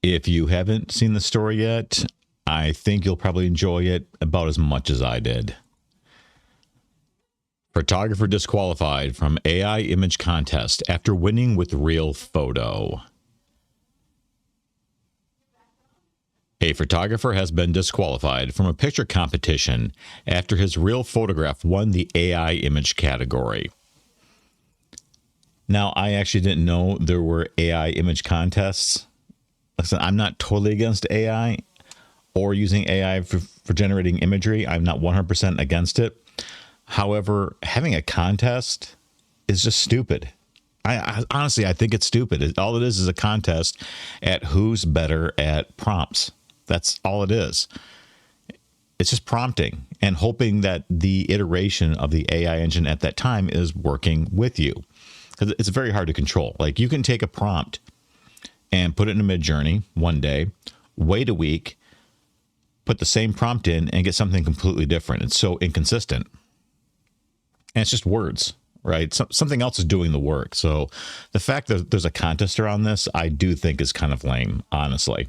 If you haven't seen the story yet, I think you'll probably enjoy it about as much as I did. Photographer disqualified from AI image contest after winning with real photo. A photographer has been disqualified from a picture competition after his real photograph won the AI image category. Now, I actually didn't know there were AI image contests. Listen, I'm not totally against AI or using AI for generating imagery. I'm not 100% against it. However, having a contest is just stupid. I honestly, I think it's stupid. All it is a contest at who's better at prompts. That's all it is. It's just prompting and hoping that the iteration of the AI engine at that time is working with you. Because it's very hard to control. Like, you can take a prompt and put it in a Midjourney one day, wait a week, put the same prompt in and get something completely different. It's so inconsistent. And it's just words, right? Something else is doing the work. So the fact that there's a contest around this, I do think is kind of lame, honestly.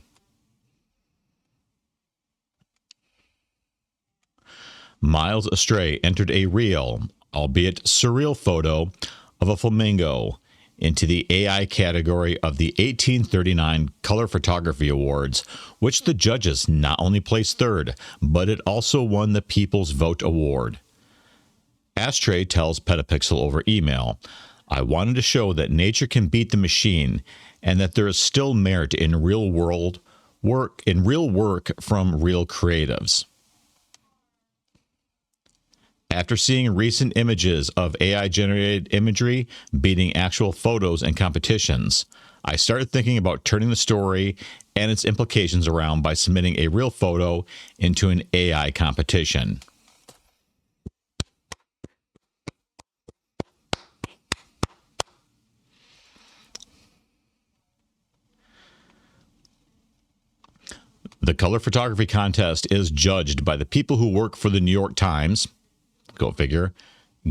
Miles Astray entered a real, albeit surreal photo of a flamingo into the AI category of the 1839 Color Photography Awards, which the judges not only placed third, but it also won the People's Vote Award. Astray tells Petapixel over email, "I wanted to show that nature can beat the machine and that there is still merit in real work from real creatives." After seeing recent images of AI-generated imagery beating actual photos in competitions, I started thinking about turning the story and its implications around by submitting a real photo into an AI competition. The color photography contest is judged by the people who work for the New York Times, go figure,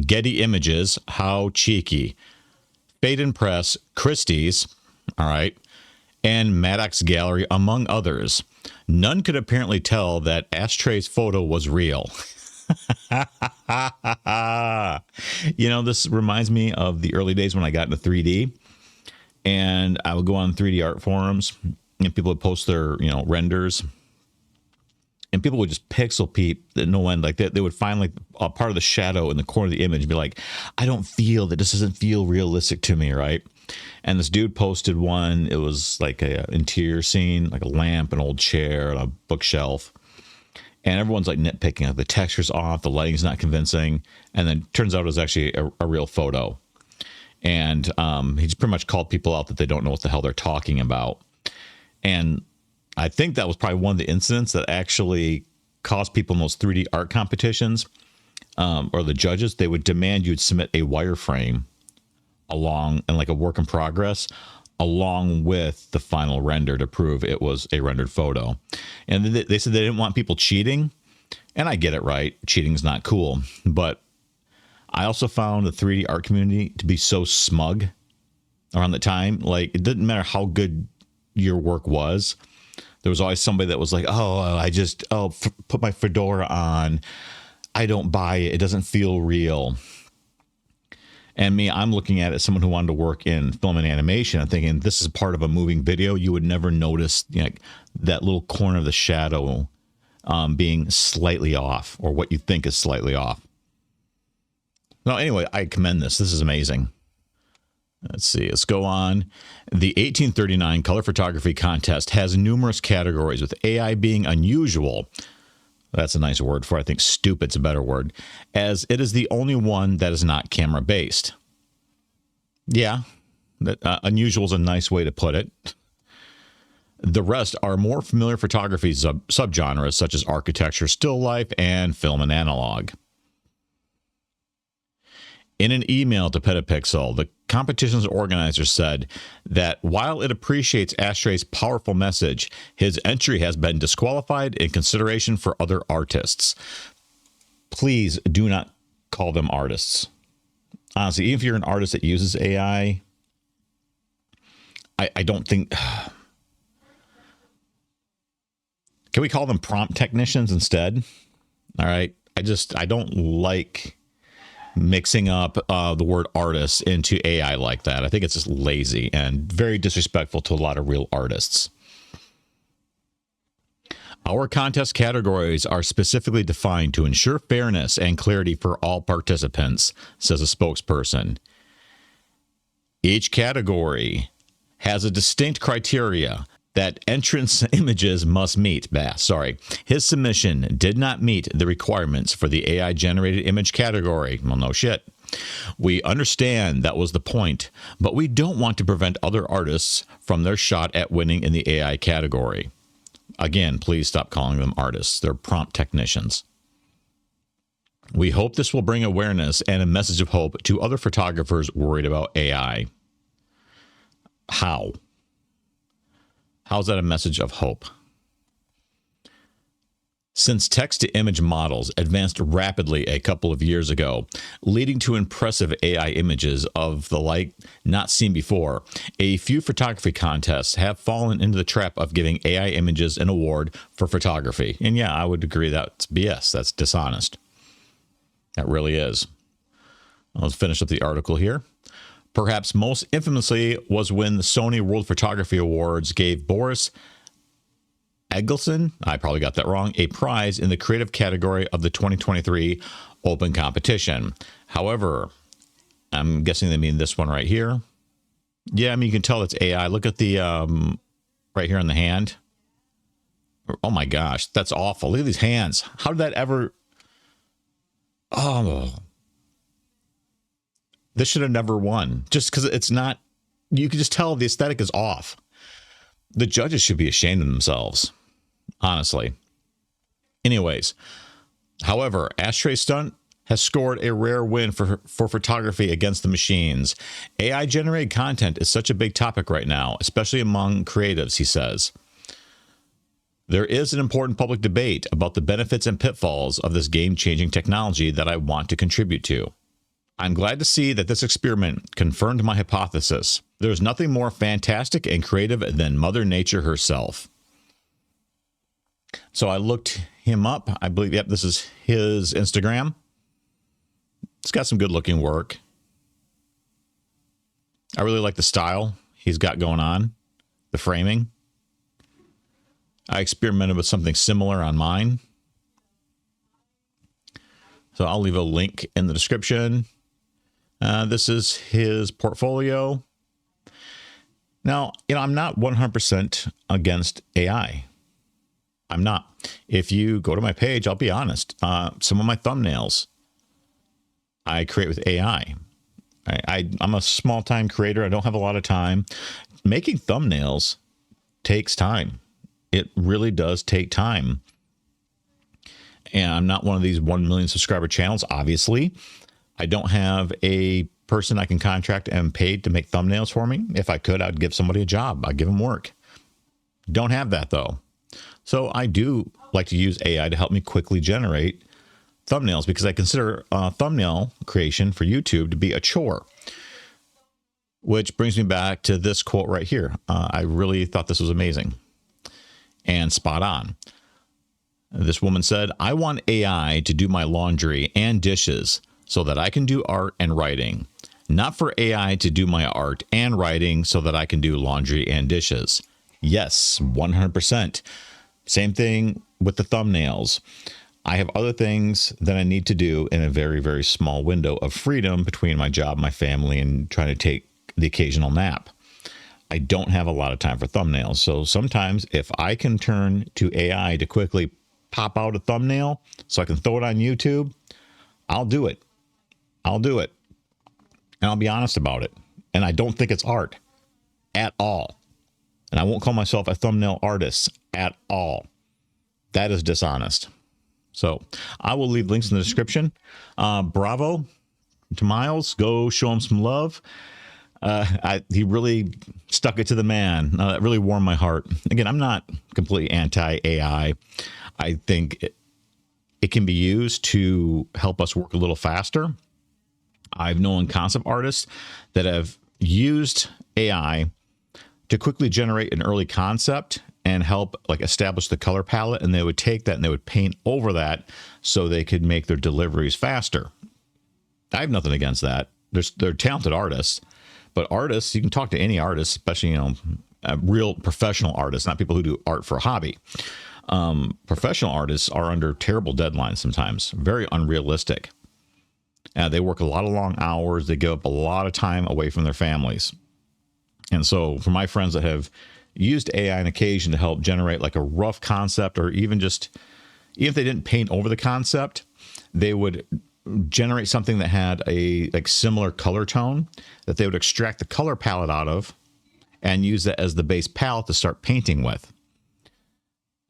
Getty Images, how cheeky, Phaidon Press, Christie's, all right, and Maddox Gallery, among others. None could apparently tell that Astray's photo was real. You know, this reminds me of the early days when I got into 3D, and I would go on 3D art forums, and people would post their, renders, and people would just pixel peep at no end. Like that, they would find like a part of the shadow in the corner of the image and be like, I don't feel that, this doesn't feel realistic to me, right? And this dude posted one, it was like a interior scene, like a lamp, an old chair, and a bookshelf. And everyone's like nitpicking, like the texture's off, the lighting's not convincing. And then turns out it was actually a real photo. And he just pretty much called people out that they don't know what the hell they're talking about. And I think that was probably one of the incidents that actually caused people in those 3D art competitions, or the judges, they would demand you'd submit a wireframe along and like a work in progress along with the final render to prove it was a rendered photo. And they said they didn't want people cheating. And I get it, right? Cheating's not cool. But I also found the 3D art community to be so smug around the time. Like, it didn't matter how good your work was. There was always somebody that was like, put my fedora on. I don't buy it. It doesn't feel real. And me, I'm looking at it as someone who wanted to work in film and animation. I'm thinking, this is part of a moving video. You would never notice that little corner of the shadow being slightly off, or what you think is slightly off. No, anyway, I commend this. This is amazing. Let's see. Let's go on. The 1839 Color Photography Contest has numerous categories, with AI being unusual. That's a nice word for it. I think stupid's a better word, as it is the only one that is not camera-based. Yeah, unusual is a nice way to put it. The rest are more familiar photography subgenres, such as architecture, still life, and film and analog. In an email to Petapixel, the competition's organizer said that while it appreciates Astray's powerful message, his entry has been disqualified in consideration for other artists. Please do not call them artists. Honestly, even if you're an artist that uses AI, I don't think... Can we call them prompt technicians instead? All right. I don't like mixing up the word artist into AI like that. I think it's just lazy and very disrespectful to a lot of real artists. Our contest categories are specifically defined to ensure fairness and clarity for all participants, says a spokesperson. Each category has a distinct criteria that entrance images must meet. His submission did not meet the requirements for the AI-generated image category. Well, no shit. We understand that was the point, but we don't want to prevent other artists from their shot at winning in the AI category. Again, please stop calling them artists. They're prompt technicians. We hope this will bring awareness and a message of hope to other photographers worried about AI. How? How's that a message of hope? Since text-to-image models advanced rapidly a couple of years ago, leading to impressive AI images of the like not seen before, a few photography contests have fallen into the trap of giving AI images an award for photography. And yeah, I would agree that's BS. That's dishonest. That really is. Let's finish up the article here. Perhaps most infamously was when the Sony World Photography Awards gave Boris Eggleston, I probably got that wrong, a prize in the creative category of the 2023 open competition. However, I'm guessing they mean this one right here. Yeah, I mean, you can tell it's AI. Look at the right here on the hand. Oh my gosh, that's awful. Look at these hands. How did that ever... Oh... This should have never won, just because it's not, you can just tell the aesthetic is off. The judges should be ashamed of themselves, honestly. Anyways, however, Astray Stunt has scored a rare win for photography against the machines. AI-generated content is such a big topic right now, especially among creatives, he says. There is an important public debate about the benefits and pitfalls of this game-changing technology that I want to contribute to. I'm glad to see that this experiment confirmed my hypothesis. There's nothing more fantastic and creative than Mother Nature herself. So I looked him up. I believe, yep, this is his Instagram. It's got some good looking work. I really like the style he's got going on, the framing. I experimented with something similar on mine. So I'll leave a link in the description. This is his portfolio. Now, I'm not 100% against AI. I'm not. If you go to my page, I'll be honest. Some of my thumbnails I create with AI. I'm a small-time creator. I don't have a lot of time. Making thumbnails takes time. It really does take time. And I'm not one of these 1 million subscriber channels, obviously. I don't have a person I can contract and paid to make thumbnails for me. If I could, I'd give somebody a job. I'd give them work. Don't have that, though. So I do like to use AI to help me quickly generate thumbnails because I consider thumbnail creation for YouTube to be a chore. Which brings me back to this quote right here. I really thought this was amazing and spot on. This woman said, "I want AI to do my laundry and dishes so that I can do art and writing, not for AI to do my art and writing so that I can do laundry and dishes." Yes, 100%. Same thing with the thumbnails. I have other things that I need to do in a very, very small window of freedom between my job, my family, and trying to take the occasional nap. I don't have a lot of time for thumbnails. So sometimes if I can turn to AI to quickly pop out a thumbnail so I can throw it on YouTube, I'll do it. I'll do it. And I'll be honest about it. And I don't think it's art at all. And I won't call myself a thumbnail artist at all. That is dishonest. So I will leave links in the description. Bravo to Miles. Go show him some love. He really stuck it to the man. That really warmed my heart. Again, I'm not completely anti-AI. I think it can be used to help us work a little faster. I've known concept artists that have used AI to quickly generate an early concept and help like establish the color palette, and they would take that and they would paint over that so they could make their deliveries faster. I have nothing against that. They're talented artists, but artists, you can talk to any artist, especially, you know, real professional artists, not people who do art for a hobby. Professional artists are under terrible deadlines sometimes, very unrealistic. They work a lot of long hours. They give up a lot of time away from their families. And so for my friends that have used AI on occasion to help generate like a rough concept, or even if they didn't paint over the concept, they would generate something that had a like similar color tone that they would extract the color palette out of and use that as the base palette to start painting with.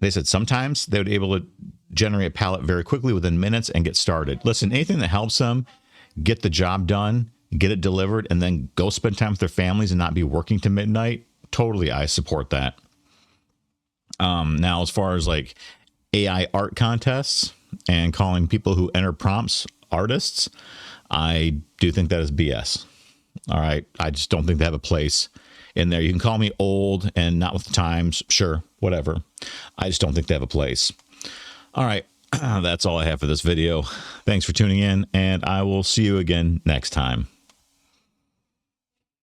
They said sometimes they would be able to generate a palette very quickly within minutes and get started. Listen, anything that helps them get the job done, get it delivered, and then go spend time with their families and not be working to midnight, totally, I support that. Now, as far as like AI art contests and calling people who enter prompts artists, I do think that is BS. All right. I just don't think they have a place in there. You can call me old and not with the times. Sure. Whatever. I just don't think they have a place. All right. That's all I have for this video. Thanks for tuning in, and I will see you again next time.